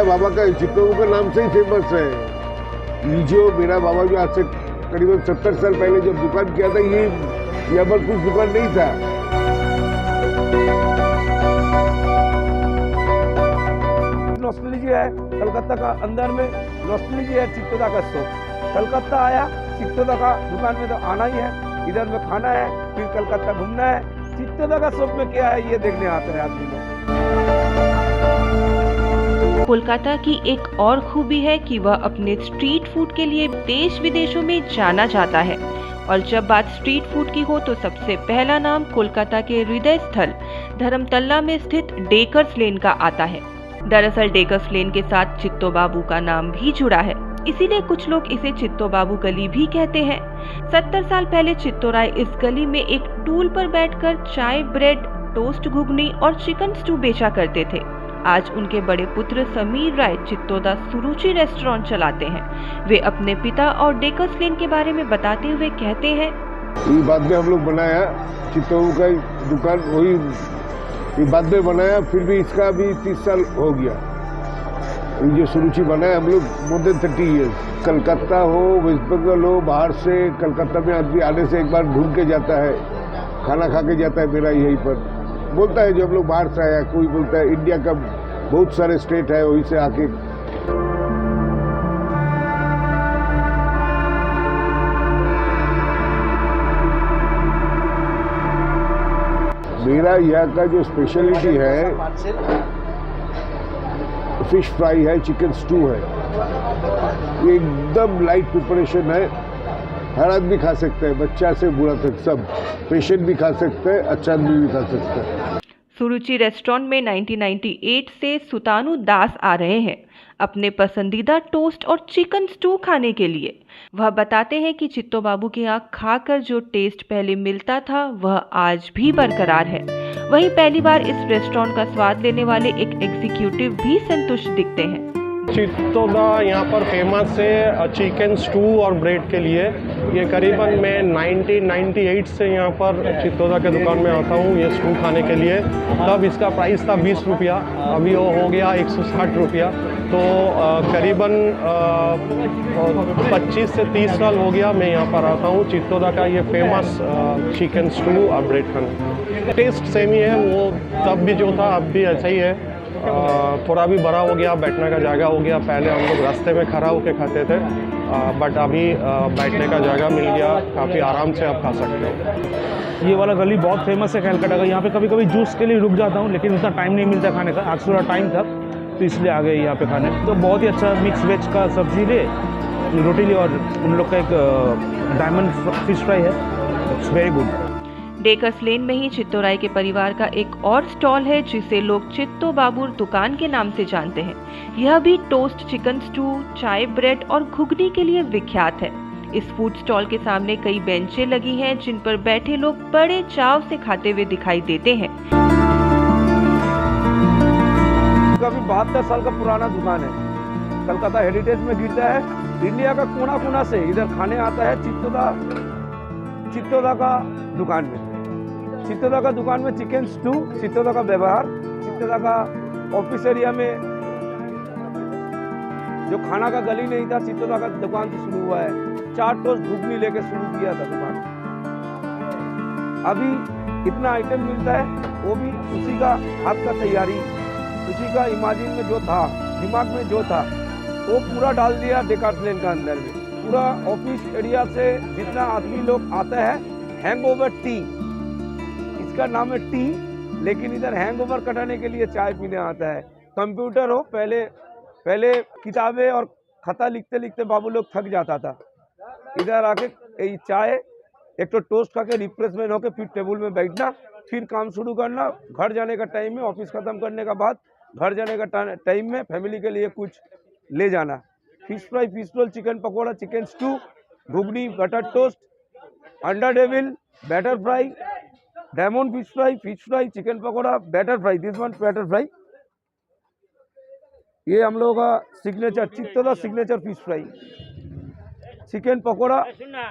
बाबा का चित्तों का नाम से ही फेमस है। ये जो मेरा बाबा जो आज से करीबन 70 साल पहले जब दुकान किया था, ये यहाँ पर कुछ दुकान नहीं था। नॉस्टैल्जिया है कलकत्ता का, अंदर में नॉस्टैल्जिया है चित्तोदा का शॉप। कलकत्ता आया चित्तोदा का दुकान में तो आना ही है, इधर में खाना है, फिर कलकत्ता घूमना है। चित्तोदा का शॉप में क्या है ये देखने आते हैं आदमी लोग। कोलकाता की एक और खूबी है कि वह अपने स्ट्रीट फूड के लिए देश विदेशों में जाना जाता है। और जब बात स्ट्रीट फूड की हो तो सबसे पहला नाम कोलकाता के हृदय स्थल धर्मतल्ला में स्थित डेकर्स लेन का आता है। दरअसल डेकर्स लेन के साथ चित्तो बाबू का नाम भी जुड़ा है, इसीलिए कुछ लोग इसे चित्तो बाबू गली भी कहते हैं। 70 साल पहले चित्तो राय इस गली में एक टूल पर बैठकर चाय, ब्रेड, टोस्ट, घुगनी और चिकन स्टू बेचा करते थे। आज उनके बड़े पुत्र समीर राय चित्तोदा सुरुचि रेस्टोरेंट चलाते हैं। वे अपने पिता और डेकर्स लेन के बारे में बताते हुए कहते हैं, ये बाद में हम लोग बनाया चित्तों का दुकान, वही ये बाद में बनाया, फिर भी इसका अभी 30 साल हो गया। ये जो सुरुचि बनाया हम लोग मोर देन 30 ईयर्स। कलकत्ता हो, वेस्ट बंगाल हो, बाहर से कलकत्ता में आदमी आने से एक बार ढूंढ के जाता है, खाना खा के जाता है। मेरा यहीं पर बोलता है जो हम लोग बाहर से आया, कोई बोलता है इंडिया का बहुत सारे स्टेट है वहीं से आके। मेरा यहाँ का जो स्पेशलिटी है फिश फ्राई है, चिकन स्टू है। ये एकदम लाइट प्रिपरेशन है, हर आदमी खा सकता है, बच्चा से बूढ़ा तक सब। पेशेंट भी खा सकते हैं, अच्छा आदमी भी खा सकता है। सुरुचि रेस्टोरेंट में 1998 से सुतानु दास आ रहे हैं अपने पसंदीदा टोस्ट और चिकन स्टू खाने के लिए। वह बताते हैं कि चित्तो बाबू के यहाँ खाकर जो टेस्ट पहले मिलता था वह आज भी बरकरार है। वहीं पहली बार इस रेस्टोरेंट का स्वाद लेने वाले एक एग्जीक्यूटिव भी संतुष्ट दिखते हैं। चित्तोदा यहाँ पर फेमस है चिकन स्टू और ब्रेड के लिए। ये करीबन मैं 1998 से यहाँ पर चित्तोदा के दुकान में आता हूँ ये स्टू खाने के लिए। तब इसका प्राइस था 20 रुपया, अभी वो हो गया 160 रुपया। तो करीबन 25 से 30 साल हो गया मैं यहाँ पर आता हूँ। चित्तोदा का ये फेमस चिकन स्टू और ब्रेड खाना टेस्ट सेम ही है, वो तब भी जो था अब भी ऐसा ही है। थोड़ा भी बड़ा हो गया, बैठने का जगह हो गया। पहले हम लोग रास्ते में खड़ा होकर खाते थे, बट अभी बैठने का जगह मिल गया, काफ़ी आराम से आप खा सकते हो। ये वाला गली बहुत फेमस है कलकत्ता का। यहाँ पे कभी कभी जूस के लिए रुक जाता हूँ, लेकिन उतना टाइम नहीं मिलता खाने का। आज थोड़ा टाइम था तो इसलिए आ गए यहाँ पे खाने। तो बहुत ही अच्छा मिक्स वेज का सब्जी ले, रोटी ले, और उन लोग का एक डायमंड फिश फ्राई है, इट्स वेरी गुड। डेकर्स लेन में ही चित्तो राय के परिवार का एक और स्टॉल है जिसे लोग चित्तो बाबू दुकान के नाम से जानते हैं। यह भी टोस्ट, चिकन स्टू, चाय, ब्रेड और घुगनी के लिए विख्यात है। इस फूड स्टॉल के सामने कई बेंचें लगी हैं जिन पर बैठे लोग बड़े चाव से खाते हुए दिखाई देते हैं। कभी 72 साल का पुराना दुकान है, कलकत्ता हेरिटेज में गिरता है। इंडिया का कोना कोना से इधर खाने आता है चित्तोदा का दुकान में। चित्तोदा का दुकान में चिकन स्टू, चित्तोदा का व्यवहार, चित्तोदा का ऑफिस एरिया में जो खाना का गली नहीं था, चित्तोदा का दुकान से शुरू हुआ है। 4 टोस्ट घुगनी लेके शुरू किया था दुकान। अभी इतना आइटम मिलता है, वो भी उसी का हाथ का तैयारी, उसी का इमेजिन में जो था, दिमाग में जो था, वो पूरा डाल दिया डेकर्स लेन का अंदर में। पूरा ऑफिस एरिया से जितना आदमी लोग आता है, हैंगओवर टी, इसका नाम है टी, लेकिन इधर हैंगओवर कटाने के लिए चाय पीने आता है। कंप्यूटर हो, पहले किताबें और खाता लिखते लिखते बाबू लोग थक जाता था। इधर आके चाय, एक तो टोस्ट खा के रिफ्रेशमेंट होके फिर टेबल में बैठना, फिर काम शुरू करना। घर जाने का टाइम में, ऑफिस खत्म करने का बाद घर जाने का टाइम में फैमिली के लिए कुछ ले जाना। Fish fry, fish roll, chicken pakora, chicken stew, ghugni, butter toast, अंडा devil, batter fry, diamond fish fry, chicken pakora, batter fry, this one batter fry. ये हम लोगों का signature Chittoda signature fish fry. Chicken pakora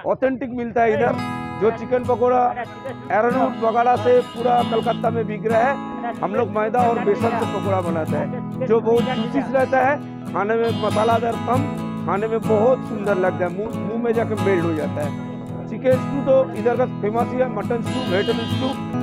authentic मिलता है इधर। जो चिकन पकोड़ा एरोनूट वगैरह से पूरा कलकत्ता में बिक रहा है। हम लोग मैदा और बेसन से पकोड़ा बनाते हैं, जो बहुत जूसी रहता है, खाने में मसालादार कम, खाने में बहुत सुंदर लगता है, मुंह में जाकर मेल्ट हो जाता है। चिकन स्टू तो इधर का फेमस ही है, mutton stew, vegetable stew.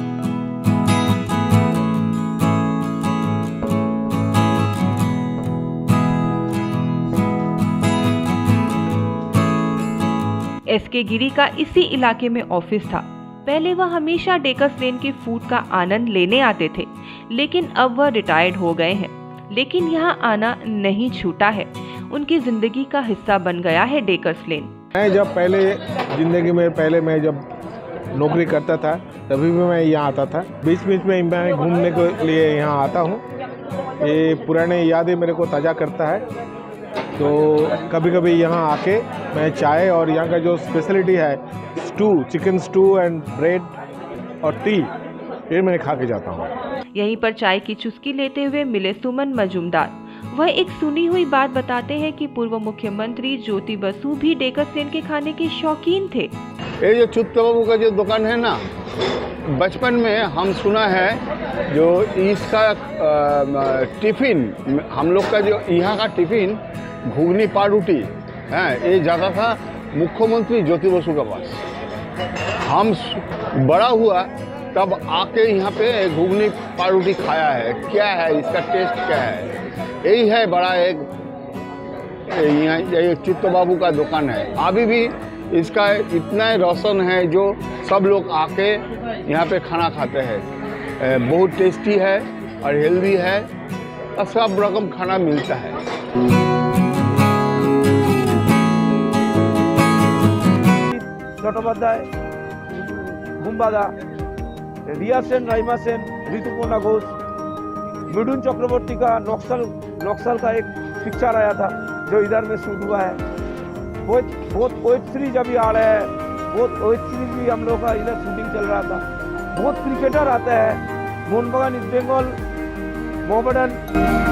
SK Giri का इसी इलाके में ऑफिस था। पहले वह हमेशा डेकर्स लेन के फूड का आनंद लेने आते थे, लेकिन अब वह रिटायर्ड हो गए हैं। लेकिन यहाँ आना नहीं छूटा है, उनकी जिंदगी का हिस्सा बन गया है डेकर्स लेन। मैं जब ज़िंदगी में मैं जब नौकरी करता था तभी भी मैं यहाँ आता था। बीच बीच में मैं घूमने के लिए यहाँ आता हूँ। ये पुराने यादें मेरे को ताज़ा करता है। तो कभी कभी यहाँ आके मैं चाय और यहाँ का जो स्पेशलिटी है stew, chicken stew and bread और टी, ये मैं खा के जाता हूँ। यहीं पर चाय की चुस्की लेते हुए मिले सुमन मजूमदार। वह एक सुनी हुई बात बताते हैं कि पूर्व मुख्यमंत्री ज्योति बसु भी डेकर्स लेन के खाने के शौकीन थे। ये जो चित्तो बाबू का जो दुकान है ना, बचपन में हम सुना है जो इसका टिफ़िन, हम लोग का जो यहाँ का टिफ़िन घुगनी पारूटी है, ये जाता था मुख्यमंत्री ज्योति बसु के पास। हम बड़ा हुआ तब आके यहाँ पे घुगनी पारूटी खाया है। क्या है इसका टेस्ट, क्या है, यही है बड़ा एक यहाँ ये चित्तो बाबू का दुकान है। अभी भी इसका इतना रोशन है जो सब लोग आके यहाँ पे खाना खाते हैं। बहुत टेस्टी है और हेल्दी है और सब रकम खाना मिलता है। चट्टोपाध्याय, बुम्बादा, रिया सेन, राइमा सेन, ऋतुपर्णा घोष, मिडुन चक्रवर्ती का नक्सल का एक पिक्चर आया था जो इधर में शूट हुआ है। बहुत वेब सीरीज अभी आ रहा है, बहुत वेब सीरीज भी हम लोग का इधर शूटिंग चल रहा था। बहुत क्रिकेटर आते हैं, मोहन बगान, ईस्ट बंगाल, मोहम्मदन।